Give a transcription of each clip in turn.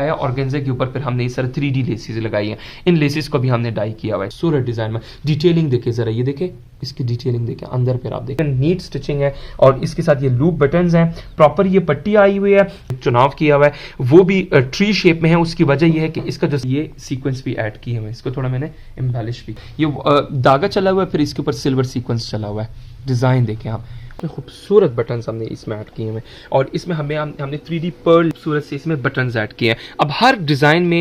लगाया, ऑर्गेन्जा के ऊपर फिर हमने इस तरह 3D लेसेस लगाई हैं। इन लेसेस को भी हमने डाई किया हुआ है सूरत डिजाइन में। डिटेलिंग देखे जरा, ये देखे इसकी डिटेलिंग देखें अंदर, फिर आप देखें नीट स्टिचिंग है और इसके साथ ये लूप बटन्स हैं, प्रॉपर ये पट्टी आई हुई है, चुनाव किया हुआ है वो भी ट्री शेप में है। उसकी वजह ये है कि इसका जो ये सीक्वेंस भी ऐड किए हुए हैं, इसको थोड़ा मैंने एम्बेलिश भी, ये धागा चला हुआ है, फिर इसके ऊपर सिल्वर सीक्वेंस चला हुआ है। डिजाइन देखें आप, खूबसूरत बटन्स हमने इसमें ऐड किए हुए हैं और इसमें हमने 3D पर्ल सूरत से इसमें बटन्स ऐड किए हैं। अब हर डिजाइन में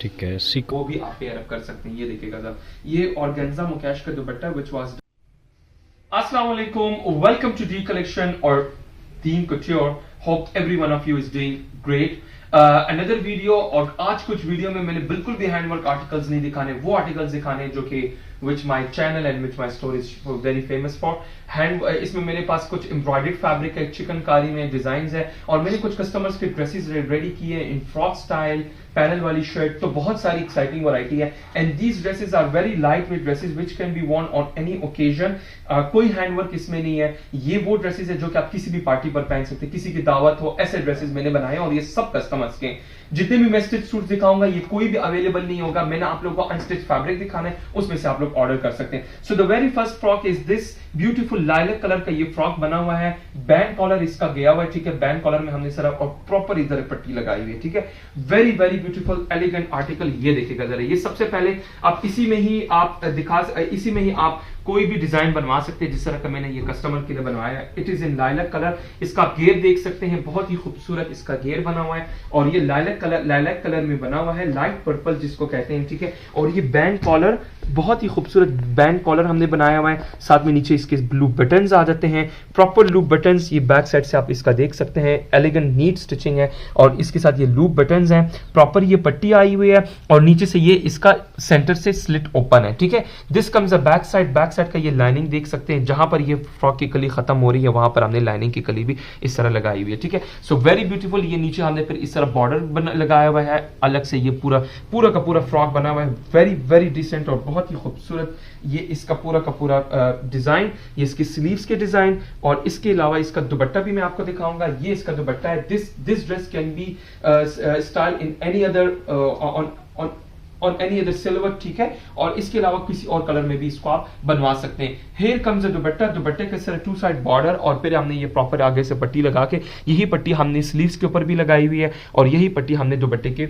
ठीक है, वो भी आप पेयर अप कर सकते हैं। ये देखिएगा जरा, ये ऑर्गेन्जा मुकेश का दुपट्टा व्हिच वाज। अस्सलाम वालेकुम, वेलकम टू डी कलेक्शन और Deen couture. Hope every one of you is doing great. Another video, और आज कुछ वीडियो में मैंने बिल्कुल भी हैंडवर्क आर्टिकल्स नहीं दिखाने, वो आर्टिकल्स दिखाने जो कि which my channel and which my store is very famous for. इसमें मेरे पास कुछ एम्ब्रॉयडर्ड फैब्रिक है, चिकनकारी में डिजाइंस है और मैंने कुछ कस्टमर्स के ड्रेसेस रेडी किए इन फ्रॉक स्टाइल, पैनल वाली शर्ट, तो बहुत सारी एक्साइटिंग वैरायटी है। And these dresses are very light weight dresses which can be worn on any occasion. कोई हैंडवर्क इसमें नहीं है। ये वो ड्रेसेस है जो कि आप किसी भी पार्टी पर पहन सकते हैं, किसी की दावत हो, ऐसे ड्रेसेस मैंने बनाए और ये सब कस्टमर्स के। जितने भी मैं स्टिच सूट दिखाऊंगा ये कोई भी अवेलेबल नहीं होगा, मैंने आप लोगों को अनस्टिच फैब्रिक दिखाना है, उसमें से आप लोग ऑर्डर कर सकते हैं। So the very first frock is this beautiful lilac colour का ये फ्रॉक बना हुआ है, बैंड कॉलर इसका गया हुआ है, ठीक है। बैंड कॉलर में हमने सारा और प्रॉपर इधर पट्टी लगाई हुई है, ठीक है। Very very beautiful elegant article. ये देखिएगा जरा, ये सबसे पहले आप इसी में ही आप कोई भी डिजाइन बनवा सकते हैं जिस तरह का मैंने ये कस्टमर के लिए बनवाया है। It is in lilac colour. इसका घेर देख सकते हैं, बहुत ही खूबसूरत इसका घेर बना हुआ है और ये लाइलैक कलर में बना हुआ है, लाइट पर्पल जिसको कहते हैं, ठीक है। और ये बैंड कॉलर, बहुत ही खूबसूरत बैंड कॉलर हमने बनाया हुआ है। साथ में नीचे इसके लूप बटन्स आ जाते हैं, प्रॉपर लूप बटन्स। ये बैक साइड से आप इसका देख सकते हैं, एलिगेंट नीट स्टिचिंग है और इसके साथ ये लूप बटन्स हैं, प्रॉपर ये पट्टी आई हुई है और नीचे से ये इसका सेंटर से स्लिट ओपन है, ठीक है। This comes a back side का ये लाइनिंग देख सकते हैं, जहां पर ये फ्रॉक की कली खत्म हो रही है वहां पर हमने लाइनिंग की कली भी इस तरह लगाई हुई है, ठीक है। So very beautiful. ये नीचे हमने फिर इस तरह बॉर्डर लगाया हुआ है अलग से, ये पूरा का पूरा फ्रॉक बना हुआ है, वेरी वेरी डिसेंट और बहुत ही खूबसूरत। ये इसका पूरा का पूरा डिजाइन, ये इसकी स्लीव्स के डिजाइन और इसके अलावा इसका दुपट्टा भी मैं आपको दिखाऊंगा। ये इसका दुपट्टा है। This dress can be style in any other on any other silver, ठीक है। और इसके अलावा किसी और कलर में भी इसको आप बनवा सकते हैं। हेयर कम्स दुपट्टा, दुपट्टे के साथ 2 साइड बॉर्डर और फिर हमने ये प्रॉपर आगे से पट्टी लगा के, यही पट्टी हमने स्लीव्स के ऊपर भी लगाई हुई है और यही पट्टी हमने दुपट्टे के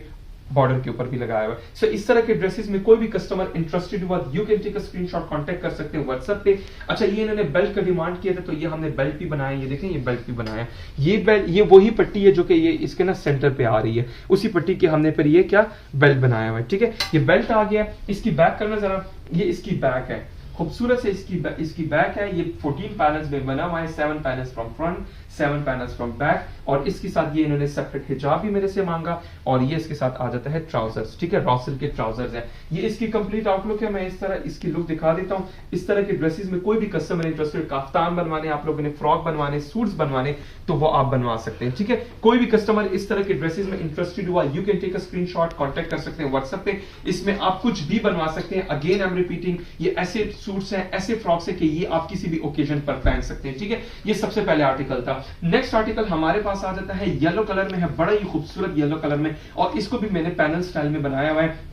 बॉर्डर के ऊपर भी लगाया हुआ है। सो इस तरह के ड्रेसेस में कोई भी कस्टमर इंटरेस्टेड हुआ, you can take a screenshot, contact कर सकते हैं व्हाट्सएप पे। अच्छा, ये इन्होंने बेल्ट का डिमांड किया था तो ये हमने बेल्ट भी बनाया, ये देखें ये बेल्ट भी बनाया। ये बेल्ट, ये वही पट्टी है जो कि ये इसके ना सेंटर पे आ रही है, उसी पट्टी के हमने फिर ये क्या बेल्ट बनाया हुआ है, ठीक है। ये बेल्ट आ गया। इसकी बैक करना जरा, ये इसकी बैक है, खूबसूरत से इसकी बैक है। ये 14 पैनल्स में बना हुआ है, 7 panels from front, 7 panels from back और इसके साथ ये इन्होंने सेपरेट हिजाब भी मेरे से मांगा और ये इसके साथ आ जाता है ट्राउजर्स, ठीक है। रॉसल के ट्राउजर्स है। ये इसकी कंप्लीट आउटलुक है। मैं इस तरह इसकी लुक दिखा देता हूँ। इस तरह के ड्रेसेस में कोई भी कस्टमर इंटरेस्टेड, काफ्तान बनवाने, आप लोगों ने फ्रॉक बनवाने, सूट्स बनवाने, तो वो आप बनवा सकते हैं, ठीक है। कोई भी कस्टमर इस तरह के ड्रेसेस में इंटरेस्टेड हुआ, you can take a screenshot, contact कर सकते हैं व्हाट्सएप पे। इसमें आप कुछ भी बनवा सकते हैं। अगेन आई एम रिपीटिंग, ये ऐसे सूट्स हैं, ऐसे फ्रॉक्स है कि ये आप किसी भी ओकेजन पर पहन सकते हैं, ठीक है। ये सबसे पहले आर्टिकल था। नेक्स्ट आर्टिकल हमारे पास आ जाता है, येलो कलर में है, बड़ा ही खूबसूरत येलो कलर में और इसको भी मैंने पैनल स्टाइल में बनाया हुआ है।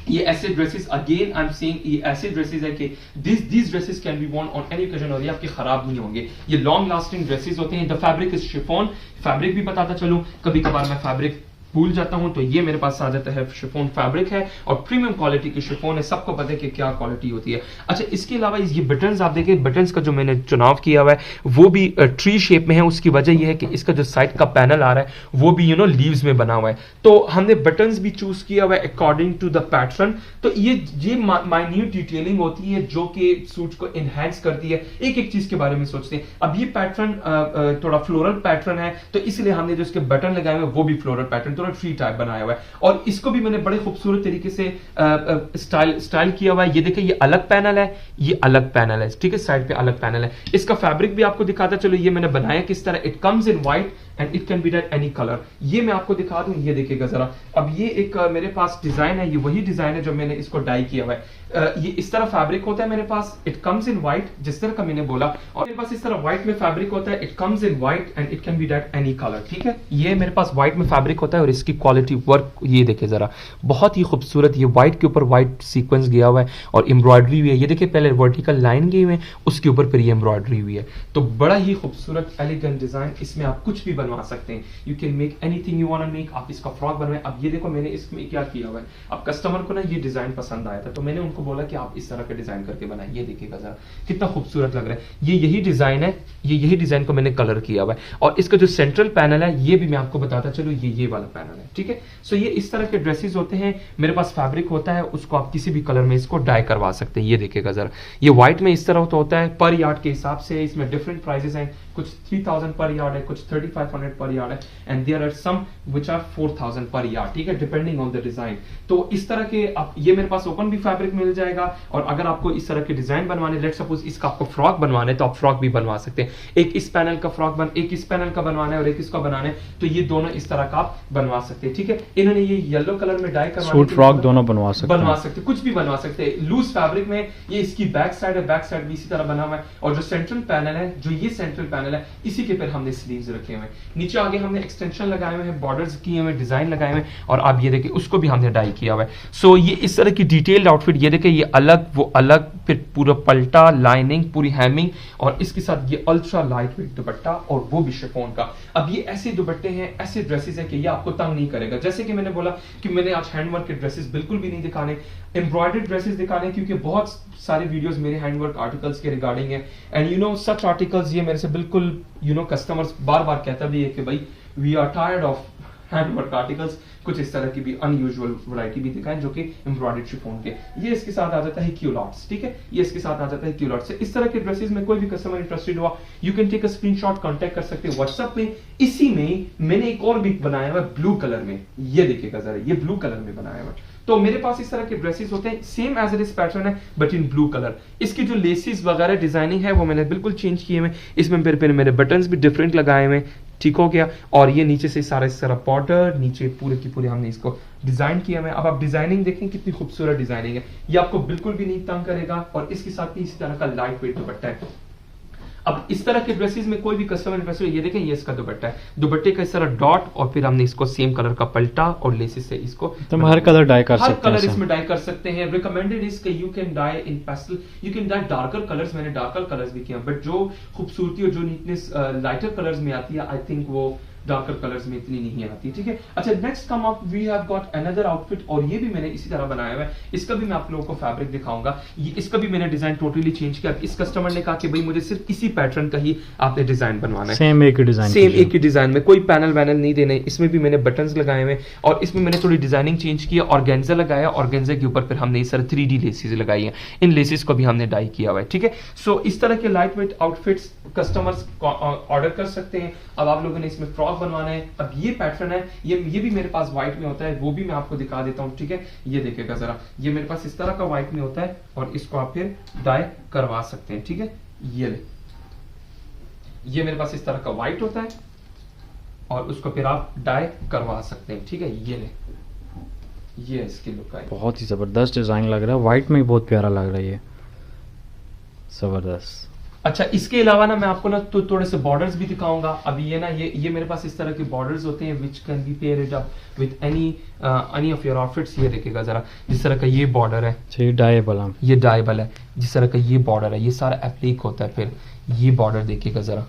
ये ऐसे dresses, again I am saying, ये ऐसे ड्रेसेस है कि these dresses can be worn on any occasion और ये आपके खराब नहीं होंगे। ये लॉन्ग लास्टिंग ड्रेसेस होते हैं। The fabric is chiffon. Fabric भी बताता चलूं, कभी कभार मैं फैब्रिक भूल जाता हूं, तो ये मेरे पास आ जाता है शिफॉन फैब्रिक है और प्रीमियम क्वालिटी की शिफॉन है। सबको पता है कि क्या क्वालिटी होती है। अच्छा, इसके अलावा ये बटन्स आप देखें, बटन्स का जो मैंने चुनाव किया हुआ है वो भी ट्री शेप में है। उसकी वजह ये है कि इसका जो साइड का पैनल आ रहा है वो भी लीव्स में बना हुआ है, तो हमने बटन्स भी चूज किया हुआ है अकॉर्डिंग टू द पैटर्न। तो ये माइन्यूट डिटेलिंग होती है जो कि सूट को एनहांस करती है। एक एक चीज के बारे में सोचते हैं। अब ये पैटर्न थोड़ा फ्लोरल पैटर्न है, तो इसलिए हमने जो इसके बटन लगाए हुए वो भी फ्लोरल पैटर्न, थोड़ा ट्री टाइप बनाया हुआ है और इसको भी मैंने बड़े खूबसूरत तरीके से स्टाइल किया हुआ है। ये देखिए, ये अलग पैनल है, ये अलग पैनल है, ठीक है। साइड पे अलग पैनल है। इसका फैब्रिक भी आपको दिखाता चलो, ये मैंने बनाया किस तरह। It comes in white and it can be dyed any colour. ये मैं आपको दिखा दूं, ये देखिएगा जरा। अब ये एक मेरे पास डिजाइन है, ये वही डिजाइन है जो मैंने इसको डाई किया हुआ है। ये इस तरह फैब्रिक होता है मेरे पास, इट कम्स इन व्हाइट, जिस तरह का मैंने बोला, और मेरे पास इस तरह व्हाइट में फैब्रिक होता है, it comes in white and it can B that any colour, ठीक है। ये मेरे पास व्हाइट में फैब्रिक होता है और इसकी क्वालिटी वर्क ये देखिए जरा, बहुत ही खूबसूरत, ये व्हाइट के ऊपर व्हाइट सीक्वेंस गया हुआ है और एम्ब्रॉयडरी हुई है, ये देखिए पहले वर्टिकल लाइन गई हुई है, उसके ऊपर फिर ये एम्ब्रॉयडरी हुई है, तो बड़ा ही खूबसूरत एलिगेंट डिजाइन, इसमें आप कुछ भी बनवा सकते हैं, you can make anything you want to make, आप इसका फ्रॉक बनवाएं। अब ये देखो मैंने इसमें क्या किया हुआ है, अब कस्टमर को ना ये डिजाइन पसंद आया था तो मैंने उनको बोला कि आप इस तरह का डिजाइन करके बनाएं, ये देखिएगा जरा कितना खूबसूरत लग रहा है, ये यही डिजाइन है, ये यही डिजाइन को मैंने कलर किया हुआ है, और इसका जो सेंट्रल पैनल है ये भी मैं आपको बताता चलो, ये वाला पैनल है, ठीक है। सो ये इस तरह के ड्रेसेस होते हैं, मेरे पास फैब्रिक होता है, उसको आप किसी भी कलर में इसको डाई करवा सकते हैं, ये देखिएगा जरा, ये व्हाइट में इस तरह तो होता है, पर यार्ड के हिसाब से इसमें डिफरेंट प्राइसेस हैं, कुछ 3000 पर यार्ड है, कुछ 3500 पर यार्ड है, and there are some which are 4000 per yard, ठीक है, डिपेंडिंग ऑन द डिजाइन। तो इस तरह के आप, ये मेरे पास ओपन भी फैब्रिक मिल जाएगा, और अगर आपको इस तरह के डिजाइन बनवाने, लेट सपोज इसका आपको फ्रॉक बनवाना है तो आप फ्रॉक भी बनवा सकते हैं, एक इस पैनल का फ्रॉक एक इस पैनल का बनवाना है और एक इसका बनाना है, तो ये दोनों इस तरह का आप बनवा सकते हैं, ठीक है। इन्होंने ये येलो कलर में डाई करवाना, सूट फ्रॉक दोनों बनवा सकते, कुछ भी बनवा सकते हैं लूज फैब्रिक में। ये इसकी बैक साइड है, बैक साइड भी इसी तरह बना हुआ है, और जो सेंट्रल पैनल है, जो ये सेंट्रल पैनल है, इसी के फिर हमने स्लीव्स रखे हुए हैं, नीचे आगे हमने एक्सटेंशन लगाए हुए हैं, बॉर्डर्स किए हुए, डिजाइन लगाए हुए, और आप ये देखिए उसको भी हमने डाई किया हुआ है। सो ये इस तरह की डिटेल्ड आउटफिट, ये देखिए ये अलग वो अलग, फिर पूरा पल्टा, लाइनिंग, पूरी हैमिंग, और इसके साथ ये अल्ट्रा लाइट वेट दुपट्टा, और वो भी शिफॉन का। अब ये ऐसे दुपट्टे हैं, ऐसे ड्रेसेस हैं कि ये आपको तंग नहीं करेगा। जैसे कि मैंने बोला कि मैंने आज हैंडवर्क के ड्रेसेस बिल्कुल भी नहीं दिखाने, एम्ब्रॉयडर्ड ड्रेसेस दिखाने, क्योंकि बहुत सारे वीडियोस मेरे हैंडवर्क आर्टिकल्स के रिगार्डिंग है, and you know such articles, ये मेरे से बिल्कुल यू नो कस्टमर्स बार बार कहता भी है कि भाई we are tired of handwork articles, कुछ इस तरह की भी अनयूजुअल वैरायटी भी दिखाएं जो कि एम्ब्रॉयडर्ड शिफॉन के। ये इसके साथ आ जाता है क्यूलॉट्स, ठीक है, ये इसके साथ आ जाता है क्यूलॉट्स। इस तरह के ड्रेसेस में कोई भी कस्टमर इंटरेस्टेड हुआ, you can take a screenshot, contact कर सकते हैं व्हाट्सएप में। इसी में मैंने एक और भी बनाया हुआ ब्लू कलर में, ये देखिएगा जरा, ये ब्लू कलर में बनाया हुआ। तो मेरे पास इस तरह के ड्रेसेस होते हैं, same as it is pattern है बट इन ब्लू कलर। इसकी जो लेसेस वगैरह डिजाइनिंग है वो मैंने बिल्कुल चेंज किए हुए, इसमें फिर मेरे बटन्स भी डिफरेंट लगाए हुए, ठीक हो गया। और ये नीचे से सारा इस तरह बॉर्डर, नीचे पूरे की पूरे हमने इसको डिजाइन किया है। अब आप डिजाइनिंग देखें कितनी खूबसूरत डिजाइनिंग है, ये आपको बिल्कुल भी नहीं तंग करेगा, और इसके साथ भी इसी तरह का लाइट वेट दुपट्टा है। अब इस तरह के ड्रेसेस में कोई भी कस्टमर इंटरेस्टेड, ये देखें ये इसका दुपट्टा है, दुपट्टे का इस तरह डॉट, और फिर हमने इसको सेम कलर का पल्टा और लेसेस से इसको तो हर कलर डाई कर सकते हैं, हर कलर इसमें डाई कर सकते हैं। रिकमेंडेड इज कि you can dye in pastel, you can dye darker colours, मैंने डार्कर कलर्स भी किया, बट जो खूबसूरती और जो नीटनेस लाइटर कलर्स में आती है, आई थिंक वो डार्कर कलर्स में इतनी नहीं आती, ठीक है। अच्छा, next come up we have got another outfit, और ये भी मैंने इसी तरह बनाया हुआ है, इसका भी मैं आप लोगों को फैब्रिक दिखाऊंगा। ये इसका भी मैंने डिजाइन टोटली चेंज किया। इस कस्टमर ने कहा कि भाई मुझे सिर्फ इसी पैटर्न का ही आपने डिजाइन बनवाना है, सेम एक ही डिजाइन, सेम एक ही डिजाइन में, कोई पैनल वैनल नहीं देने। इसमें भी मैंने बटन्स लगाए हुए, और इसमें मैंने थोड़ी डिजाइनिंग चेंज की, ऑर्गेन्जा लगाया, ऑर्गेन्जा के ऊपर फिर हमने इस तरह 3D लेसेस लगाई है, इन लेसेस को भी हमने डाई किया हुआ है, ठीक है। सो इस तरह के light weight outfits customers order कर सकते हैं। अब आप लोगों ने इसमें फ्रॉक बनवाना है, अब ये पैटर्न है, ये भी मेरे पास व्हाइट में होता है, वो भी मैं आपको दिखा देता हूँ, ठीक है। ये देखिएगा जरा, ये मेरे पास इस तरह का व्हाइट में होता है, और इसको आप फिर डाई करवा सकते हैं, ठीक है। ये ले, ये मेरे पास इस तरह का व्हाइट होता है, और उसको फिर आप डाई करवा सकते हैं, ठीक है। ये ले, ये इसकी लुक है, बहुत ही जबरदस्त डिजाइन लग रहा है, व्हाइट में बहुत प्यारा लग रहा है ये, जबरदस्त। अच्छा, इसके अलावा ना मैं आपको ना तो थोड़े से बॉर्डर्स भी दिखाऊंगा। अभी ये ना ये मेरे पास इस तरह के बॉर्डर्स होते हैं विच can B paired up with any of your outfits. ये देखिएगा जरा, जिस तरह का ये बॉर्डर है, ये डाइबल है, ये डाइबल है, जिस तरह का ये बॉर्डर है, ये सारा एप्लीक होता है। फिर ये बॉर्डर देखिएगा जरा,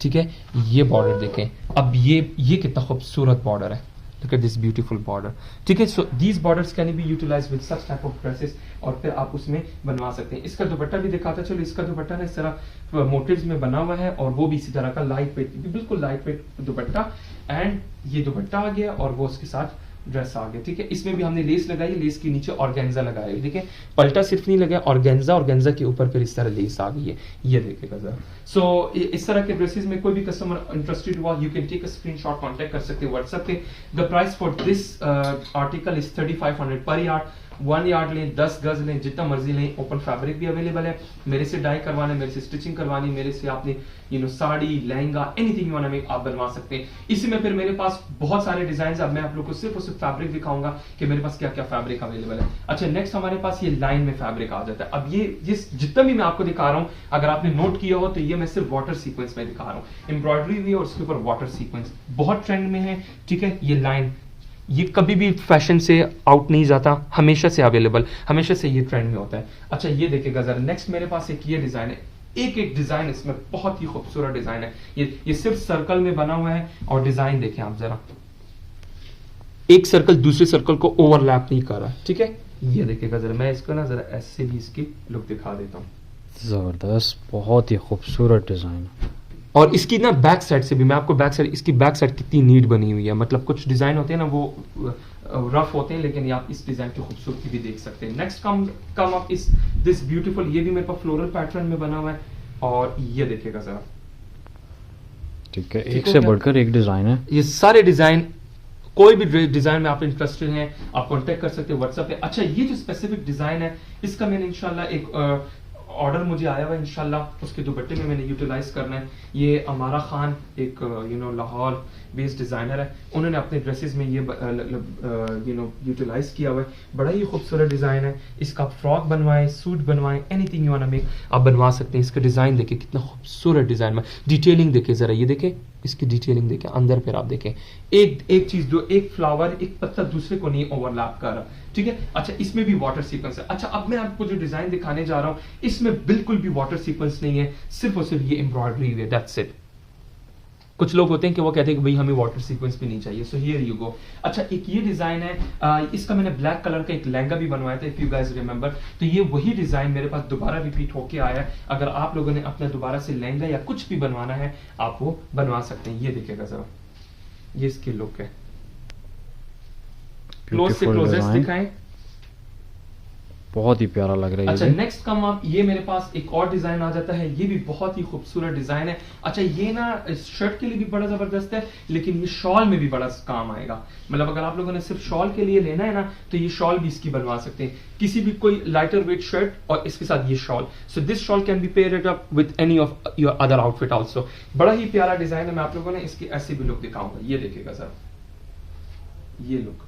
ठीक है, ये बॉर्डर देखें। अब ये कितना खूबसूरत बॉर्डर है, look at this beautiful border, ठीक है। so these borders can be utilized with such type of dresses, और फिर आप उसमें बनवा सकते हैं। इसका दुपट्टा भी दिखाता चलो, इसका दुपट्टा ना इस तरह मोटिव्स में बना हुआ है, और वो भी इसी तरह का लाइट वेट, बिल्कुल लाइट वेट दुपट्टा, एंड ये दुपट्टा आ गया, और वो उसके साथ ड्रेस आ गया, ठीक है। इसमें भी हमने लेस लगाई, लेस के नीचे ऑर्गेन्जा लगाया है, ठीक है। पल्टा सिर्फ नहीं लगाया, ऑर्गेन्जा के ऊपर फिर इस तरह लेस आ गई है, ये देखिएगा जरा। सो इस तरह के ड्रेसेस में कोई भी कस्टमर इंटरेस्टेड हुआ, you can take a screenshot, contact कर सकते हैं व्हाट्सएप पे। The price for this article is 3500 per yard. 1 yard लें, 10 गज लें, जितना मर्जी लें, ओपन फैब्रिक भी अवेलेबल है। मेरे से डाई करवाना, मेरे से स्टिचिंग करवानी, मेरे से आपने sari, lehenga, anything you want आप बनवा सकते हैं। इसी में फिर मेरे पास बहुत सारे डिजाइन। अब मैं आप लोग को सिर्फ और सिर्फ फैब्रिक दिखाऊंगा कि मेरे पास क्या क्या फैब्रिक अवेलेबल है। अच्छा, नेक्स्ट हमारे पास ये लाइन में फैब्रिक आ जाता है। अब ये जितना भी मैं आपको दिखा रहा हूं, अगर आपने नोट किया हो तो ये मैं सिर्फ वाटर सीक्वेंस में दिखा रहा हूं। एम्ब्रॉयडरी भी है और उसके ऊपर वाटर सीक्वेंस बहुत ट्रेंड में है। ठीक है, ये लाइन ये कभी भी फैशन से आउट नहीं जाता, हमेशा से अवेलेबल, हमेशा से ये ट्रेंड में होता है। अच्छा, ये देखिएगा जरा, नेक्स्ट मेरे पास एक ये डिजाइन है। एक एक डिजाइन इसमें बहुत ही खूबसूरत डिजाइन है। ये सिर्फ सर्कल में बना हुआ है और डिजाइन देखें आप जरा, एक सर्कल दूसरे सर्कल को ओवरलैप नहीं कर रहा। ठीक है, ये देखिएगा जरा, मैं इसको ना जरा ऐसे भी इसकी लुक दिखा देता हूँ। जबरदस्त, बहुत ही खूबसूरत डिजाइन। और इसकी ना बैक साइड से भी मैं आपको बैक साइड, इसकी बैक साइड कितनी नीट बनी हुई है। मतलब कुछ डिजाइन होते हैं ना वो रफ होते हैं, लेकिन आप इस डिजाइन की खूबसूरती भी देख सकते हैं। नेक्स्ट कम अप इस दिस ब्यूटीफुल, ये भी मेरे पास फ्लोरल पैटर्न में बना हुआ है। और ये देखिएगा जरा, ठीक है, एक से बढ़कर एक डिजाइन है। ये सारे डिजाइन, कोई भी डिजाइन में आप इंटरेस्टेड हैं आप कांटेक्ट कर सकते हैं व्हाट्सएप पे। अच्छा, ये जो स्पेसिफिक डिजाइन है इसका मैंने इंशाल्लाह एक ऑर्डर मुझे आया हुआ है, इंशाल्लाह उसके दुपट्टे में मैंने यूटिलाइज करना है। ये अमारा खान एक लाहौर बेस्ड डिजाइनर है, उन्होंने अपने ड्रेसेस में ये यूटिलाइज किया हुआ है। बड़ा ही खूबसूरत डिजाइन है। इसका आप फ्रॉक बनवाएं, सूट बनवाएं, anything you want to make आप बनवा सकते हैं। इसका डिजाइन देखिए कितना खूबसूरत डिजाइन में, डिटेलिंग देखिए जरा, ये देखें इसकी डिटेलिंग देखें अंदर, फिर आप देखें एक चीज, जो एक फ्लावर एक पत्ता दूसरे को नहीं ओवरलैप कर रहा। ठीक है, अच्छा इसमें भी वाटर सीक्वेंस है। अच्छा, अब मैं आपको जो डिजाइन दिखाने जा रहा हूं इसमें बिल्कुल भी वाटर सीक्वेंस नहीं है, सिर्फ और सिर्फ ये एम्ब्रॉयडरी है, दैट्स इट। कुछ लोग होते हैं कि वो कहते हैं कि भाई हमें वाटर सीक्वेंस भी नहीं चाहिए, सो हियर यू गो। अच्छा, एक ये डिजाइन है, इसका मैंने ब्लैक कलर का एक लहंगा भी बनवाया था, इफ यू गाइस रिमेंबर। तो ये वही डिजाइन मेरे पास दोबारा रिपीट होके आया है। अगर आप लोगों ने अपना दोबारा से लहंगा या कुछ भी बनवाना है आप वो बनवा सकते हैं। ये देखिएगा जरा, ये इसकी लुक है, क्लोज से क्लोजेस्ट दिखाएं, बहुत ही प्यारा लग रहा है। अच्छा, नेक्स्ट कम आप, ये मेरे पास एक और डिजाइन आ जाता है। ये भी बहुत ही खूबसूरत डिजाइन है। अच्छा, ये ना शर्ट के लिए भी बड़ा जबरदस्त है, लेकिन ये शॉल में भी बड़ा काम आएगा। मतलब अगर आप लोगों ने सिर्फ शॉल के लिए लेना है ना, तो ये शॉल भी इसकी बनवा सकते हैं। किसी भी कोई लाइटर वेट शर्ट और इसके साथ ये shawl, so this shawl can be paired up with any of your other outfit also. बड़ा ही प्यारा डिजाइन है। मैं आप लोगों ने इसकी ऐसी भी लुक दिखाऊंगा, ये देखिएगा सर, ये लुक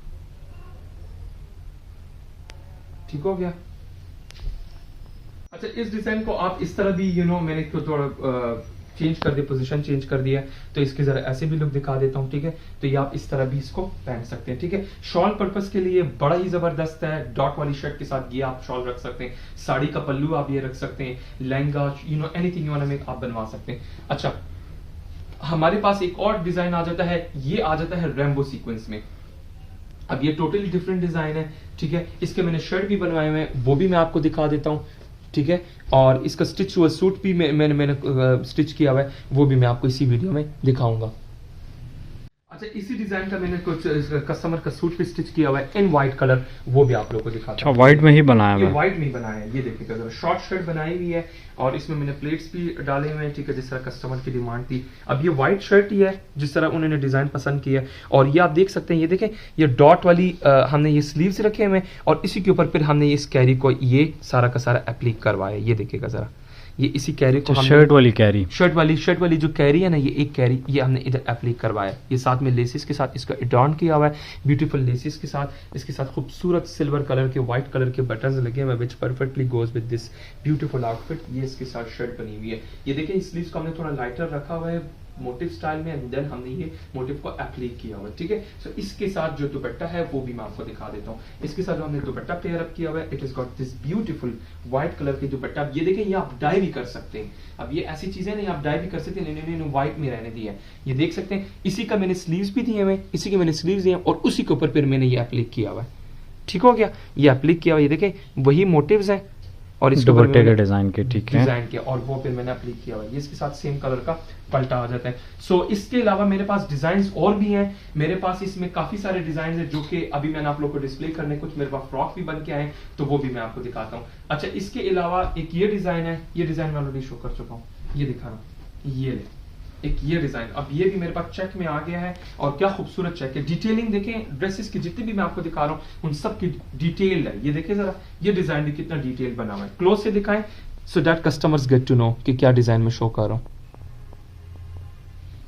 ठीक हो गया। अच्छा, इस डिजाइन को आप इस तरह भी मैंने इसको थोड़ा चेंज कर दिया, पोजीशन चेंज कर दिया, तो इसके जरा ऐसे भी लुक दिखा देता हूँ। ठीक है, तो ये आप इस तरह भी इसको पहन सकते हैं। ठीक है, शॉल पर्पस के लिए बड़ा ही जबरदस्त है। डॉट वाली शर्ट के साथ ये आप शॉल रख सकते हैं, साड़ी का पल्लू आप ये रख सकते हैं, lehenga anything you want to make आप बनवा सकते हैं। अच्छा, हमारे पास एक और डिजाइन आ जाता है, ये आ जाता है रेम्बो सीक्वेंस में। अब ये टोटली डिफरेंट डिजाइन है। ठीक है, इसके मैंने शर्ट भी बनवाए हुए हैं, वो भी मैं आपको दिखा देता हूँ। ठीक है, और इसका स्टिच हुआ सूट भी मैंने स्टिच किया हुआ है, वो भी मैं आपको इसी वीडियो में दिखाऊंगा। अच्छा, इसी डिजाइन का मैंने कुछ कस्टमर का सूट भी स्टिच किया हुआ है इन व्हाइट कलर, वो भी आप लोगों को दिखाता हूं। अच्छा, व्हाइट में ही बनाया ये है? व्हाइट में ही बनाया है। ये देखिएगा जरा, शॉर्ट शर्ट बनाई हुई है और इसमें मैंने प्लेट्स भी डाले हुए हैं। ठीक है, जिस तरह कस्टमर की डिमांड थी। अब ये व्हाइट शर्ट ही है जिस तरह उन्होंने डिजाइन पसंद किया, और ये आप देख सकते हैं, ये देखें ये डॉट वाली हमने ये स्लीव्स रखे हुए हैं, और इसी के ऊपर फिर हमने इस कैरी को ये सारा का सारा एप्लीक करवाया। ये देखिएगा जरा, ये इसी कैरी को शर्ट वाली कैरी, शर्ट वाली जो कैरी है ना, ये एक कैरी ये हमने इधर एप्लीक करवाया। ये साथ में लेसिस के साथ इसका एडॉर्न किया हुआ है, ब्यूटीफुल लेसिस के साथ। इसके साथ खूबसूरत सिल्वर कलर के व्हाइट कलर के बटन्स लगे हुए, which perfectly goes with this beautiful outfit. ये इसके साथ शर्ट बनी हुई है। ये देखिए, इस स्लीव्स को हमने थोड़ा लाइटर रखा हुआ है मोटिव स्टाइल में, एंड देन हमने ये मोटिव को एप्लीक किया हुआ है। ठीक है, सो इसके साथ जो दुपट्टा है वो भी मैं आपको दिखा देता हूँ। इसके साथ जो हमने दुपट्टा पेयर अप किया हुआ है, it is got this beautiful white colour की दुपट्टा। ये देखें, ये आप डाई भी कर सकते हैं। अब ये ऐसी चीजें नहीं, आप डाई भी कर सकते हैं, नहीं व्हाइट में रहने दी है। ये देख सकते हैं, इसी का मैंने स्लीव्स भी दिए हुए, इसी के मैंने स्लीव्स दिए और उसी के ऊपर फिर मैंने ये एप्लीक किया हुआ है। ठीक हो गया, ये एप्लीक किया हुआ, ये देखें वही मोटिव्स हैं और इसके दुपट्टे के डिजाइन के। ठीक है, डिजाइन के, और वो फिर मैंने अप्लाई किया हुआ है। ये इसके साथ सेम कलर का पल्टा आ जाता है। सो इसके अलावा मेरे पास डिजाइन्स और भी हैं। मेरे पास इसमें काफी सारे डिजाइन हैं जो कि अभी मैंने आप लोग को डिस्प्ले करने, कुछ मेरे पास फ्रॉक भी बन के आए, तो वो भी मैं आपको दिखाता हूँ। अच्छा, इसके अलावा एक ये डिजाइन है, ये डिजाइन मैं ऑलरेडी शो कर चुका हूँ, ये दिखा रहा हूँ, ये ले एक ये डिजाइन, अब ये भी मेरे पास चेक में आ गया है और क्या खूबसूरत चेक है। डिटेलिंग देखें ड्रेसेस की, जितनी भी मैं आपको दिखा रहा हूँ उन सब की डिटेल्ड है। ये देखिए जरा, ये डिजाइन भी कितना डिटेल बना हुआ है। क्लोज से दिखाएं so that customers get to know कि क्या डिजाइन में शो कर रहा हूँ।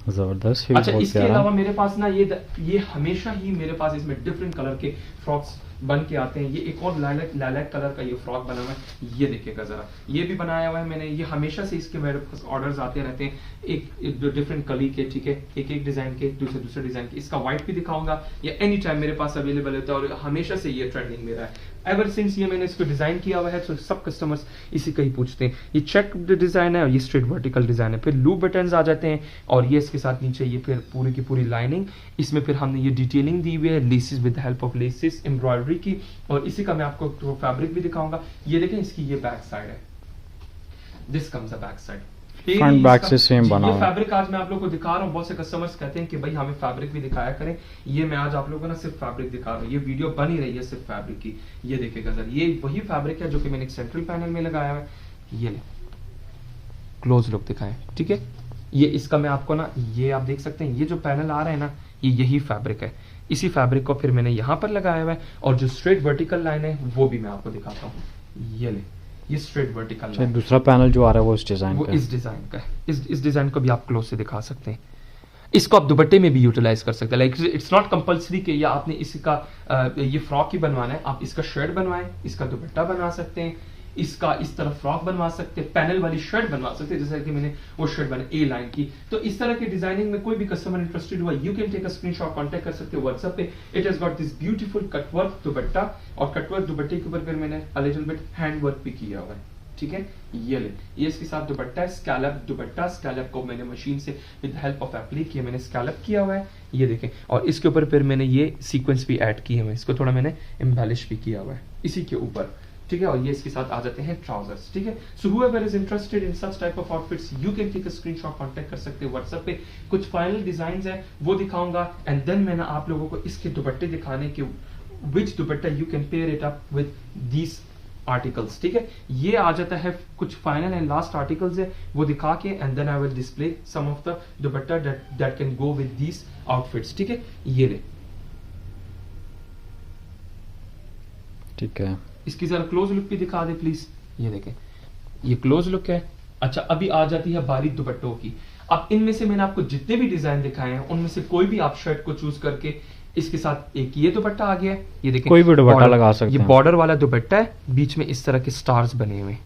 जबरदस्त। ये भी अच्छा, बहुत इसके प्यारा। अलावा मेरे पास ना ये हमेशा ही मेरे पास इसमें डिफरेंट कलर के फ्रॉक्स बन के आते हैं। ये एक और लाइलैक कलर का ये फ्रॉक बना हुआ है, ये देखिएगा जरा, ये भी बनाया हुआ है मैंने। ये हमेशा से इसके मेरे पास ऑर्डर्स आते रहते हैं, एक डिफरेंट कली के, ठीक है, एक डिजाइन के, दूसरे डिजाइन के। इसका व्हाइट भी दिखाऊंगा, ये एनी टाइम मेरे पास अवेलेबल होता है और हमेशा से ये ट्रेंडिंग मेरा है। एवर सिंस ये मैंने इसको डिजाइन किया हुआ है तो सब कस्टमर्स इसी का ही पूछते हैं। ये चेक डिजाइन है और ये स्ट्रेट वर्टिकल डिजाइन है। फिर लूप बटन्स आ जाते हैं और ये इसके साथ नीचे ये फिर पूरी की पूरी लाइनिंग, इसमें फिर हमने ये डिटेलिंग दी हुई है, laces with help of laces, embroidery की। और इसी का मैं आपको फैब्रिक भी दिखाऊंगा। ये देखें, इसकी ये बैक साइड है, this comes a back side. Front back से सेम बना ये हुआ है। फैब्रिक आज मैं आप लोग को दिखा रहा हूँ। बहुत से कस्टमर्स कहते हैं कि भाई हमें फैब्रिक भी दिखाया करें। ये मैं आज आप लोगों को ना सिर्फ फैब्रिक दिखा रहा हूँ, ये वीडियो बन ही रही है सिर्फ फैब्रिक की। ये देखिएगा सर, ये वही फैब्रिक है जो कि मैंने एक सेंट्रल पैनल में लगाया है। ये ले, क्लोज लुक दिखाएं, ठीक है। ये इसका मैं आपको ना, ये आप देख सकते हैं, ये जो पैनल आ रहा है ना, ये यही फैब्रिक है। इसी फैब्रिक को फिर मैंने यहाँ पर लगाया हुआ है और जो स्ट्रेट वर्टिकल लाइन है वो भी मैं आपको दिखाता हूँ। ये ले, ये स्ट्रेट वर्टिकल लाइन, दूसरा पैनल जो आ रहा है वो इस डिजाइन वो का इस डिजाइन का है। इस डिजाइन को भी आप क्लोज से दिखा सकते हैं। इसको आप दुपट्टे में भी यूटिलाइज कर सकते हैं। लाइक इट्स नॉट कंपलसरी कि या आपने इसका ये फ्रॉक ही बनवाना है, आप इसका शर्ट बनवाएं, इसका दुपट्टा बना सकते हैं, इसका इस तरह फ्रॉक बनवा सकते हैं, पैनल वाली शर्ट बनवा सकते हैं, जैसे कि मैंने वो शर्ट बना ए लाइन की। तो इस तरह की डिजाइनिंग में कोई भी कस्टमर इंटरेस्टेड हुआ, you can take a screenshot, contact कर सकते हो व्हाट्सएप पे। It has got this beautiful cutwork dupatta और कटवर्क दुपट्टे के ऊपर फिर मैंने a little bit hand work भी किया हुआ है, ठीक है। ये ले, ये इसके साथ दुपट्टा है, स्कैलप दुपट्टा। स्कैलप को मैंने मशीन से विद हेल्प ऑफ एप्लिक किया, मैंने स्कैलप किया हुआ है, ये देखें। और इसके ऊपर फिर मैंने ये सीक्वेंस भी ऐड किए हुए, इसको थोड़ा मैंने एम्बेलिश भी किया हुआ है इसी के ऊपर, ठीक है। और ये इसके साथ आ जाते हैं ट्राउजर्स, ठीक है। So whoever is interested in such type of outfits, you can take a screenshot, contact कर सकते हो व्हाट्सएप पे। कुछ फाइनल डिजाइंस है वो दिखाऊंगा एंड देन मैंने आप लोगों को इसके दुपट्टे दिखाने के, which dupatta you can pair it up with these articles, ठीक है। ये आ जाता है कुछ फाइनल एंड लास्ट आर्टिकल्स है वो दिखा के and then I will display some of the dupatta that can go with these outfits, ठीक है। ये ले, ठीक है। इसकी जरा क्लोज लुक भी दिखा दे प्लीज। ये देखें, ये क्लोज लुक है। अच्छा, अभी आ जाती है बारीक दुपट्टों की। अब इनमें से मैंने आपको जितने भी डिजाइन दिखाए हैं उनमें से कोई भी आप शर्ट को चूज करके इसके साथ, एक ये दुपट्टा आ गया है, ये देखें, कोई भी दुपट्टा लगा सकते ये हैं। बॉर्डर वाला दुपट्टा है, बीच में इस तरह के स्टार्स बने हुए,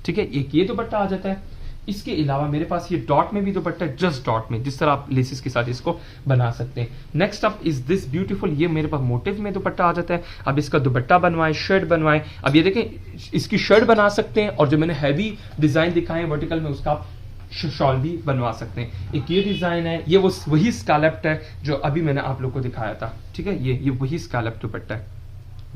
ठीक है। एक ये दुपट्टा आ जाता है। इसके अलावा मेरे पास ये डॉट में भी दुपट्टा है, जस्ट डॉट में, जिस तरह आप लेसिस के साथ इसको बना सकते हैं। Next up is this beautiful, ये मेरे पास मोटिव में दुपट्टा आ जाता है। अब इसका दुपट्टा बनवाएं, शर्ट बनवाएं। अब ये देखें, इसकी शर्ट बना सकते हैं और जो मैंने हैवी डिजाइन दिखाए वर्टिकल में उसका आप शॉल भी बनवा सकते हैं। एक ये डिजाइन है, ये वही स्कैलप्ड है जो अभी मैंने आप लोग को दिखाया था, ठीक है। ये वही स्कैलप्ड दुपट्टा है,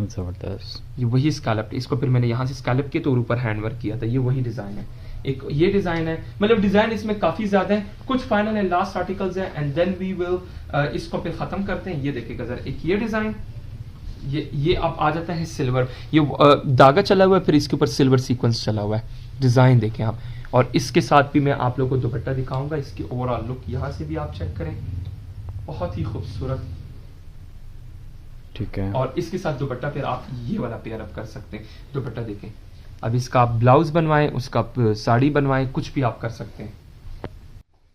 जबरदस्त। ये वही स्कैलप्ड। इसको फिर मैंने यहाँ से स्कैलप किया तो ऊपर हैंड वर्क किया था, ये वही डिजाइन है। एक ये डिजाइन है, मतलब डिजाइन इसमें काफी ज्यादा है। कुछ फाइनल एंड लास्ट आर्टिकल्स हैं एंड देन वी विल इसको फिर खत्म करते हैं। ये देखिएगा जरा, एक ये डिजाइन, ये अब आ जाता है सिल्वर, ये धागा चला हुआ है, फिर इसके ऊपर सिल्वर सीक्वेंस चला हुआ है। डिजाइन देखें आप, और इसके साथ भी मैं आप लोगों को दुपट्टा दिखाऊंगा। इसकी ओवरऑल लुक यहाँ से भी आप चेक करें, बहुत ही खूबसूरत, ठीक है। और इसके साथ दुपट्टा फिर आप ये वाला पेयर अप कर सकते हैं। दुपट्टा देखें, अब इसका आप ब्लाउज बनवाएं, उसका साड़ी बनवाएं, कुछ भी आप कर सकते हैं।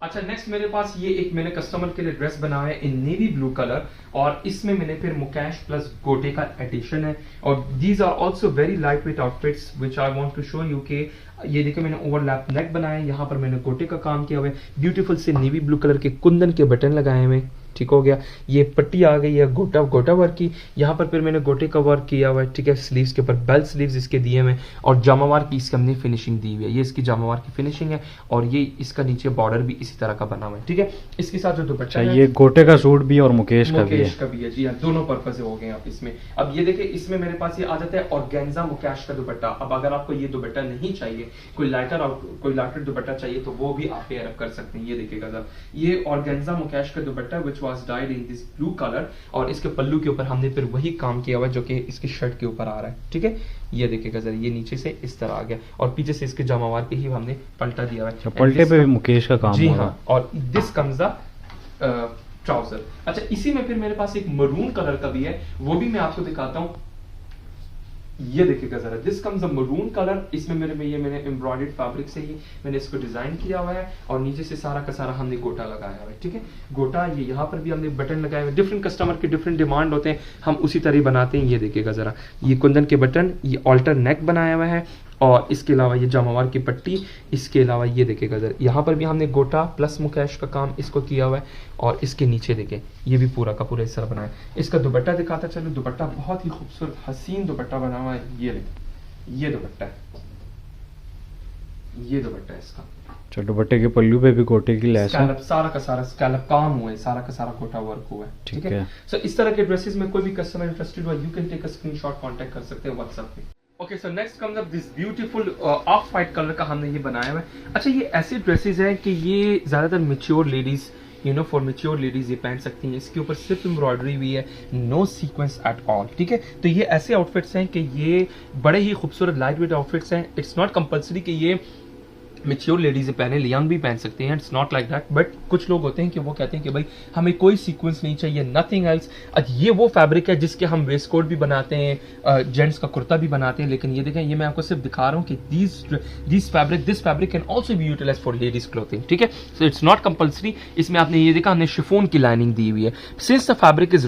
अच्छा, नेक्स्ट मेरे पास ये एक मैंने कस्टमर के लिए ड्रेस बनाया है इन नेवी ब्लू कलर, और इसमें मैंने फिर मुकेश प्लस गोटे का एडिशन है। और these are also very light weight outfits which I want to show you के ये देखिए मैंने ओवरलैप नेक बनाया है, यहाँ पर मैंने गोटे का काम किया हुआ है। ब्यूटीफुल से नेवी ब्लू कलर के कुंदन के बटन लगाए हुए, ठीक हो गया। ये पट्टी आ गई है गोटा वर्क की, यहाँ पर फिर मैंने गोटे का वर्क किया हुआ है, ठीक है। स्लीव्स के ऊपर बेल स्लीव्स इसके दिए हुए, और जामावार की इसकी हमने फिनिशिंग दी हुई है। ये इसकी जामावार की फिनिशिंग है, और ये इसका नीचे बॉर्डर भी इसी तरह का बना हुआ है, ठीक है। इसके साथ जो दुपट्टा है, ये गोटे का सूट भी और मुकेश का भी है जी हाँ, दोनों पर्पज हो गए आप इसमें। अब ये देखिए, इसमें मेरे पास ये आ जाता है ऑर्गेन्जा मुकेश का दुपट्टा। अब अगर आपको ये दुपट्टा नहीं चाहिए, कोई लाइटर दुपट्टा चाहिए, तो वो भी आप पेयर अप कर सकते हैं। ये देखिएगा, ये ऑर्गेन्जा मुकेश का दुपट्टा विच which was dyed in this blue color, और इसके पल्लू के ऊपर हमने फिर वही काम किया हुआ है जो कि इसकी शर्ट के ऊपर आ रहा है, ठीक है। ये देखिएगा जरा, ये नीचे से इस तरह आ गया और पीछे से इसके जमावार पे ही हमने पलटा दिया हुआ है। पलटे पे भी मुकेश का काम जी हो रहा हाँ, और दिस कम्स द ट्राउजर। अच्छा, इसी में फिर मेरे पास एक मरून कलर का भी है, वो भी मैं आपको दिखाता हूँ। ये देखिएगा जरा, this comes a maroon colour. इसमें मैंने एम्ब्रॉयडर्ड फैब्रिक से ही मैंने इसको डिजाइन किया हुआ है और नीचे से सारा का सारा हमने गोटा लगाया हुआ है, ठीक है। गोटा ये यहाँ पर भी हमने बटन लगाए हुए। डिफरेंट कस्टमर के डिफरेंट डिमांड होते हैं, हम उसी तरह बनाते हैं। ये देखिएगा जरा, ये कुंदन के बटन, ये ऑल्टर नेक बनाया हुआ है और इसके अलावा ये जमावार की पट्टी, इसके अलावा ये देखिएगा जरा, यहाँ पर भी हमने गोटा प्लस मुकेश का काम इसको किया हुआ है और इसके नीचे देखें ये भी पूरा का पूरा इस तरह बनाया है। इसका दुपट्टा दिखाता चलो, दुपट्टा बहुत ही खूबसूरत हसीन दुपट्टा बना हुआ है। ये देखिए, ये दुपट्टा है, ये दुपट्टा है इसका। अच्छा, दुपट्टे के पल्लू पे भी गोटे की लैस है, सारा का सारा स्कैलप काम हुआ है, सारा का सारा गोटा वर्क हुआ है, ठीक है। सो इस तरह के ड्रेसेस में कोई भी कस्टमर इंटरेस्टेड हो, you can take a screenshot, contact कर सकते हैं व्हाट्सएप पे। Okay, so next comes up this beautiful off white colour का हमने ये बनाया हुआ है। अच्छा, ये ऐसे ड्रेसेस हैं कि ये ज्यादातर mature ladies, you know, for mature ladies ये पहन सकती हैं। इसके ऊपर सिर्फ एम्ब्रॉयडरी भी है, नो सीक्वेंस एट ऑल, ठीक है। तो ये ऐसे आउटफिट्स हैं कि ये बड़े ही खूबसूरत लाइट वेट आउटफिट्स हैं। इट्स नॉट कंपल्सरी कि ये मैच्योर लेडीज पहने, यंग भी पहन सकते हैं, it's not like that. But कुछ लोग होते हैं कि वो कहते हैं कि भाई हमें कोई सीक्वेंस नहीं चाहिए, नथिंग एल्स। ये वो फैब्रिक है जिसके हम वेस्ट कोट भी बनाते हैं, जेंट्स का कुर्ता भी बनाते हैं। लेकिन ये देखें, ये मैं आपको सिर्फ दिखा रहा हूँ कि this fabric can also be utilise for ladies clothing, ठीक है। So it's not compulsory. इसमें आपने ये देखा, हमने शिफोन की लाइनिंग दी हुई है। Since the fabric is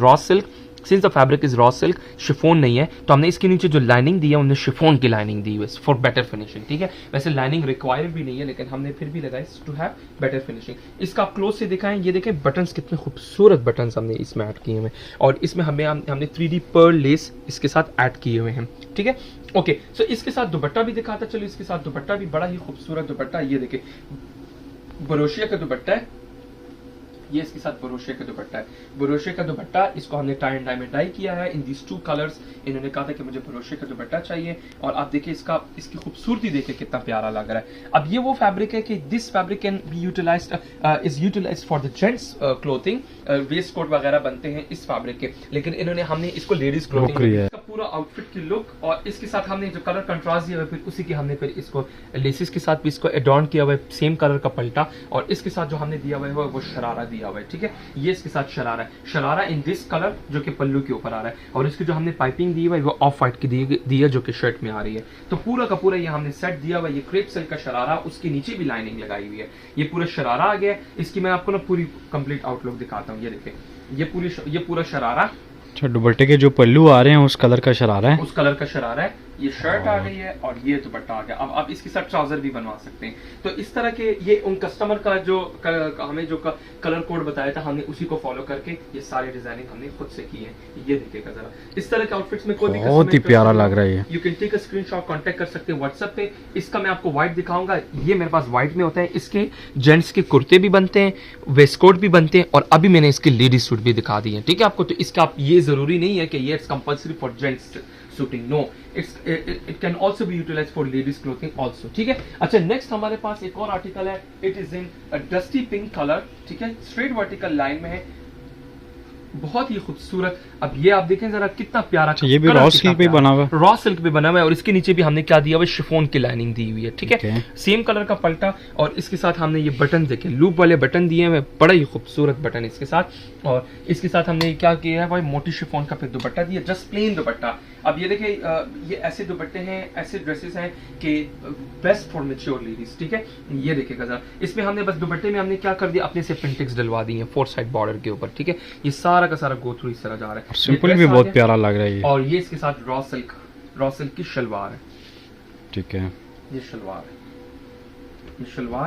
raw silk, chiffon नहीं है, तो हमने इसके नीचे जो लाइनिंग दी है उन्हें शिफोन की लाइनिंग दी हुई है फॉर बेटर फिनिशिंग, ठीक है। वैसे लाइनिंग रिक्वायर्ड भी नहीं है, लेकिन हमने फिर भी लगाई टू हैव बेटर फिनिशिंग। इसका आप क्लोज से दिखाएं, ये देखें बटन्स कितने खूबसूरत बटन्स हमने इसमें ऐड किए हुए हैं और इसमें हमने 3D पर्ल लेस इसके साथ ऐड किए हुए हैं, ठीक है। ओके, सो इसके साथ दुपट्टा भी दिखाता चलो। इसके साथ दुपट्टा भी बड़ा ही खूबसूरत दुपट्टा, ये देखें बरोशिया का दुपट्टा है। ये इसके साथ बरोशे का दुपट्टा है। बरोशे का दुपट्टा, इसको हमने टाई एंड डाई में डाई किया है इन दीज 2 कलर्स। इन्होंने कहा था कि मुझे बरोशे का दुपट्टा चाहिए और आप देखिए इसकी खूबसूरती देखिए कितना प्यारा लग रहा है। अब ये वो फैब्रिक है कि this fabric can be utilised for the gents clothing, waistcoat वगैरह बनते हैं इस फैब्रिक के, लेकिन इन्होंने हमने इसको लेडीज क्लोथिंग पूरा आउटफिट की लुक और इसके साथ हमने जो कलर कंट्रास्ट दिया हुआ है, फिर उसी के हमने फिर इसको लेसिस के साथ भी इसको एडॉर्न किया हुआ है, सेम कलर का पल्टा, और इसके साथ जो हमने दिया हुआ है वो शरारा दिया हुआ है, ठीक है। ये इसके साथ शरारा है, शरारा इन दिस कलर जो कि पल्लू के ऊपर आ रहा है, और इसकी जो हमने पाइपिंग दी हुई है वो ऑफ व्हाइट की दी है जो कि शर्ट में आ रही है। तो पूरा का पूरा ये हमने सेट दिया हुआ है। ये क्रेप सिल्क का शरारा, उसके नीचे भी लाइनिंग लगाई हुई है। ये पूरा शरारा आ गया। इसकी मैं आपको ना पूरी कंप्लीट आउटलुक दिखाता हूँ। ये देखिए, ये पूरा शरारा। अच्छा, दुपट्टे के जो पल्लू आ रहे हैं उस कलर का शरारा है, उस कलर का शरारा है। ये शर्ट आ गई है और ये दुपट्टा आ गया। अब आप इसके साथ ट्राउजर भी बनवा सकते हैं। तो इस तरह के ये उन कस्टमर का जो हमें जो कलर कोड बताया था, हमने उसी को फॉलो करके ये सारे डिजाइनिंग हमने खुद से की है। ये देखिएगा जरा, इस तरह के आउटफिट्स में कोई भी बहुत ही प्यारा लग रहा है। You can take a screenshot, contact कर सकते हैं व्हाट्सएप पे। इसका मैं आपको व्हाइट दिखाऊंगा। ये मेरे पास व्हाइट में होता है। इसके जेंट्स के कुर्ते भी बनते हैं, वेस्ट कोट भी बनते हैं, और अभी मैंने इसके लेडीज सूट भी दिखा दिए हैं, ठीक है आपको। तो इसका आप ये जरूरी नहीं है कि ये it's compulsory for gents suiting, no, it can also be utilized for ladies clothing also, ठीक है। अच्छा, नेक्स्ट हमारे पास एक और आर्टिकल है। It is in dusty pink colour, ठीक है, स्ट्रेट वर्टिकल लाइन में है, बहुत ही खूबसूरत। अब ये आप देखें जरा कितना प्यारा, ये भी रॉ सिल्क पे बना हुआ है, रॉ सिल्क पे बना हुआ है, और इसके नीचे भी हमने क्या दिया हुआ है, शिफॉन की लाइनिंग दी हुई है, ठीक है। सेम कलर का पल्टा, और इसके साथ हमने ये बटन देखे, लूप वाले बटन दिए हुए, बड़ा ही खूबसूरत बटन इसके साथ। और इसके साथ हमने क्या किया है भाई, मोटी शिफॉन का फिर दुपट्टा दिया, जस्ट प्लेन दुपट्टा। अब ये देखिए, ये ऐसे दुपट्टे हैं, ऐसे ड्रेसेस हैं कि बेस्ट फॉर मैच्योर लेडीज, ठीक है। ये देखिएगा जरा, इसमें हमने बस दुपट्टे में हमने क्या कर दिया, अपने से प्रिंटिंग्स डलवा दी है 4 साइड बॉर्डर के ऊपर, ठीक है। ये सारा का सारा गो थ्रू इस तरह जा रहा है। सिंपल भी बहुत प्यारा लग रहा है। और ये इसके साथ रॉ सिल्क की शलवार है, ठीक है। ये शलवार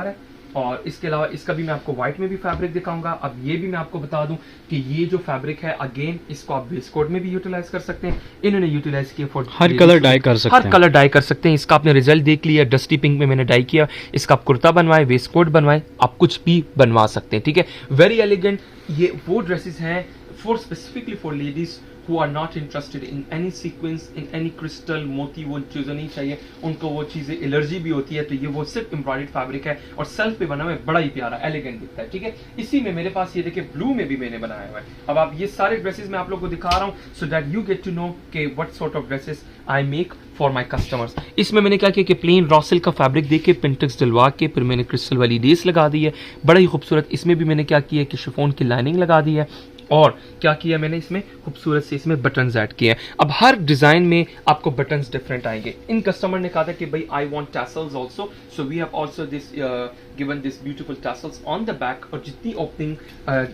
है। और इसके अलावा इसका भी मैं आपको व्हाइट में भी फैब्रिक दिखाऊंगा। अब ये भी मैं आपको बता दूं कि ये जो फैब्रिक है, अगेन इसको आप वेस्ट कोट में भी यूटिलाइज कर सकते हैं। इन्होंने यूटिलाइज किया फॉर हर कलर डाई कर सकते हैं, हर कलर डाई कर सकते हैं। इसका आपने रिजल्ट देख लिया, डस्टी पिंक में मैंने डाई किया। इसका आप कुर्ता बनवाए, वेस्ट कोट बनवाए, आप कुछ भी बनवा सकते हैं, ठीक है। Very elegant. ये वो ड्रेसेस हैं for specifically for ladies who are not interested in any sequence, in any crystal, मोती, वो चीज़ें नहीं चाहिए, उनको वो चीज़ें एलर्जी भी होती है, तो ये वो सिर्फ एम्ब्रॉयडर्ड फैब्रिक है और सेल्फ पे बना हुआ है, बड़ा ही प्यारा एलिगेंट दिखता है, ठीक है। इसी में मेरे पास ये देखिए ब्लू में भी मैंने बनाया हुआ है। अब आप ये सारे ड्रेसेस मैं आप लोग को दिखा रहा हूँ so that you get to know के what sort of dresses I make for my customers. इसमें मैंने क्या किया कि प्लेन रॉ सिल्क का फैब्रिक दे के पिंटेक्स डलवा के फिर मैंने क्रिस्टल वाली लेस लगा दी है, बड़ा ही खूबसूरत। इसमें भी मैंने क्या किया कि शिफॉन की लाइनिंग लगा दी है और क्या किया मैंने इसमें खूबसूरत से इसमें बटन्स ऐड किए हैं। अब हर डिजाइन में आपको बटन्स डिफरेंट आएंगे। इन कस्टमर ने कहा था कि भाई I want tassels also, so we have also this given this beautiful tassels on the back, और जितनी ओपनिंग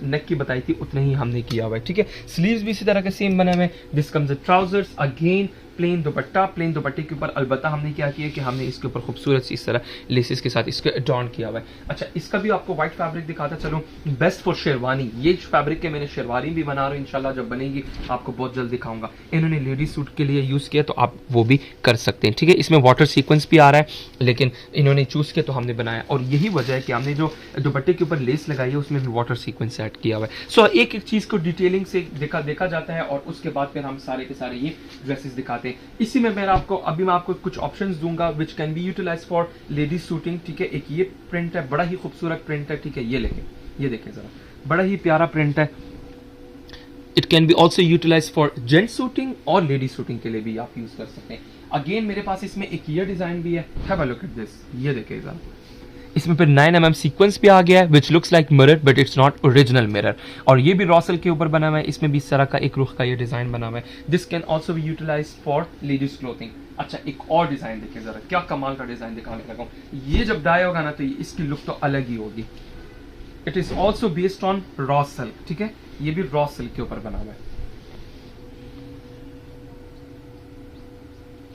नेक की बताई थी उतना ही हमने किया हुआ है, ठीक है। स्लीव्स भी इसी तरह के सेम बने हुए। This comes the trousers, again plain dupatta, plain दुपट्टे के ऊपर अलबत्ता हमने क्या किया कि हमने इसके ऊपर खूबसूरत सी इस तरह लेसेस के साथ इसको अडॉर्न किया हुआ है। अच्छा, इसका भी आपको व्हाइट फैब्रिक दिखाता चलो, बेस्ट फॉर शेरवानी। ये फैब्रिक के मैंने शेरवानी भी बना रहा हूँ, इंशाल्लाह जब बनेगी आपको बहुत जल्द दिखाऊंगा। इन्होंने लेडीज सूट के लिए यूज किया तो आप वो भी कर सकते हैं, ठीक है। इसमें वाटर सीक्वेंस भी आ रहा है लेकिन इन्होंने चूज किया तो हमने बनाया, और यही वजह है कि हमने जो दुपट्टे के ऊपर लेस लगाई है उसमें भी वाटर सीक्वेंस ऐड किया हुआ है। सो एक एक चीज को डिटेलिंग से देखा जाता है और उसके बाद फिर हम सारे के सारे ये ड्रेसेस दिखाते हैं। इसी में मैं आपको कुछ ऑप्शंस दूंगा which can be utilise for ladies suiting, ठीक है। एक ये प्रिंट है, बड़ा ही खूबसूरत प्रिंट है, ठीक है। ये देखें जरा, बड़ा ही प्यारा प्रिंट है। It can be also utilise for gent suiting और लेडीज शूटिंग के लिए भी आप यूज कर सकते हैं। अगेन मेरे पास इसमें एक ये डिजाइन भी है, have a look at this, ये देखें जरा। इसमें फिर 9mm सीक्वेंस भी आ गया है which looks like mirror but it's not original mirror, और ये भी रॉसल के ऊपर बना हुआ है। इसमें भी इस तरह का एक रुख का ये डिजाइन बना हुआ है। This can also be utilise for ladies clothing. अच्छा, एक और डिजाइन देखिए जरा, क्या कमाल का डिजाइन दिखाने लगा हूं। ये जब डाई होगा ना तो इसकी लुक तो अलग ही होगी। It is also based on raw silk, ठीक है। ये भी रॉ सिल्क के ऊपर बना हुआ है,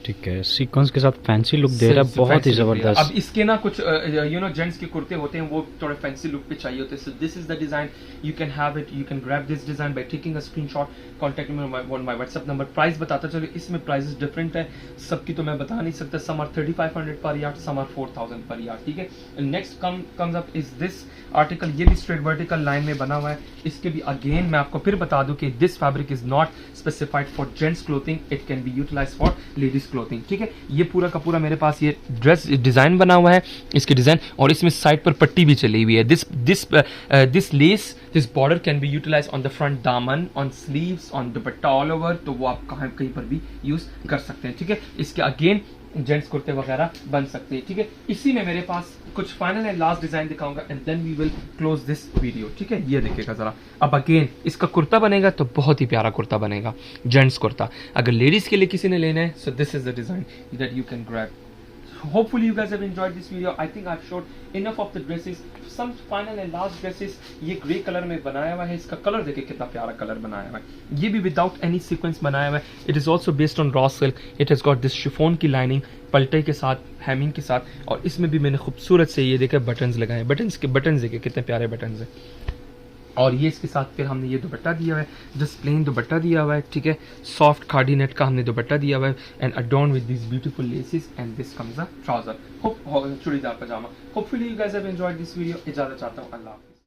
ठीक है। सीक्वेंस के साथ फैंसी लुक दे रहा है, बहुत ही जबरदस्त। अब इसके ना कुछ जेंट्स के कुर्ते होते हैं वो थोड़े फैंसी लुक पे चाहिए होते हैं, so this is the design, you can have it, you can grab this design by taking a screenshot, contact me on my WhatsApp number. Price बताता चलो, इसमें प्राइसेस डिफरेंट है, सबकी तो मैं बता नहीं सकता। Some are 3500 per yard, some are 4000 per yard, ठीक है। Next comes up is this article, ये भी स्ट्रेट वर्टिकल लाइन में बना हुआ है। इसके भी अगेन मैं आपको फिर बता दूं कि this fabric is not specified for gents clothing, it can be utilise for ladies clothing, ठीक है। ये पूरा का पूरा मेरे पास ये ड्रेस डिजाइन बना हुआ है, इसकी डिजाइन, और इसमें साइड पर पट्टी भी चली हुई है। This lace, this border can be utilise on the front daman, on sleeves, on dupatta all over, तो वो आप कहीं पर भी यूज कर सकते हैं, ठीक है। इसके अगेन जेंट्स कुर्ते वगैरह बन सकते हैं, ठीक है। इसी में मेरे पास कुछ फाइनल एंड लास्ट डिजाइन दिखाऊंगा and then we will close this video, ठीक है। ये देखिएगा जरा। अब अगेन इसका कुर्ता बनेगा तो बहुत ही प्यारा कुर्ता बनेगा, जेंट्स कुर्ता। अगर लेडीज के लिए किसी ने लेना है so this is the design that you can grab. Hopefully you guys have enjoyed this video. I think I've showed enough of the dresses. Some final and last dresses ये grey colour में बनाया हुआ है। इसका colour देखिए कितना प्यारा colour बनाया हुआ है। ये भी विदाउट एनी सीक्वेंस बनाया हुआ है। It is also based on raw silk. It has got this chiffon की लाइनिंग पल्टे के साथ, हैमिंग के साथ, और इसमें भी मैंने खूबसूरत से ये देखे बटन्स लगाए। बटन्स देखिए कितने प्यारे बटन्स हैं। और ये इसके साथ फिर हमने ये दुपट्टा दिया हुआ है, जस्ट प्लेन दुपट्टा दिया हुआ है, ठीक है। सॉफ्ट खादी नेट का हमने दुपट्टा दिया हुआ है and adorn with this beautiful laces and this comes a trouser, churidar pyjama. Hopefully you guys have enjoyed this video. इजाजत चाहता हूँ, अल्लाह हाफिज़।